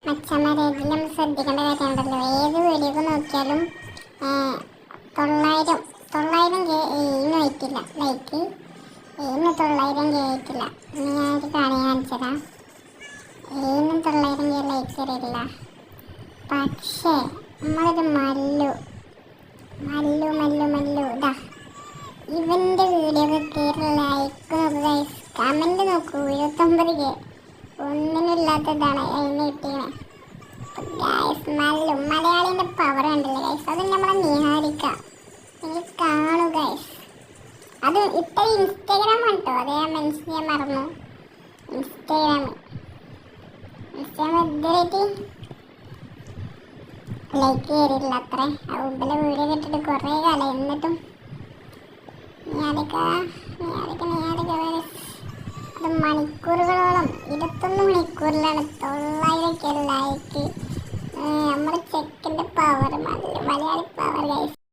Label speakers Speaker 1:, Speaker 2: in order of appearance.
Speaker 1: മച്ചന്മാരെ ഇതിലും ശ്രദ്ധിക്കേണ്ട കാര്യമുണ്ടല്ലോ. ഏത് വീഡിയോ നോക്കിയാലും 900 ഇന്ന് ആയിട്ടില്ല ലൈക്ക്. ഇന്ന് 900 ആയിട്ടില്ല. ഇന്ന് ഞാനൊരു കാര്യം കാണിച്ചതാ. ഇന്നും 900 ലൈക്ക് വരില്ല. പക്ഷേ നമ്മളൊരു മല്ലു ഇതാ ഇവൻ്റെ വീഡിയോ കയറി ലൈക്ക് നോക്കുക, കമൻറ്റ് നോക്കൂ. 29K ഒന്നിനുമില്ലാത്തതാണ് അതിന് കിട്ടിയത്. മലയാളിൻ്റെ പവർ കണ്ടില്ലേ ഗൈസ്? അത് നമ്മളെ നിഹാരിക്ക നിങ്ങൾ കാണൂ ഗൈസ്. അത് ഇത്ര ഇൻസ്റ്റാഗ്രാം കേട്ടോ, അത് ഞാൻ മെൻഷൻ ചെയ്യാൻ മറന്നു. ഇൻസ്റ്റാഗ്രാം ഇതുവരെയായിട്ട് ലൈക്ക് കയറിയില്ല അത്രേ. ഉബിലെ വീഡിയോ കിട്ടിയിട്ട് കുറേ കാലം. എന്നിട്ടും അത് മണിക്കൂറുകളോളം 21 മണിക്കൂറിലാണ് 900K ലൈക്ക്. നമ്മുടെ ചെക്കിൻ്റെ പവർ, മലയാളി പവർ ഗൈസ്.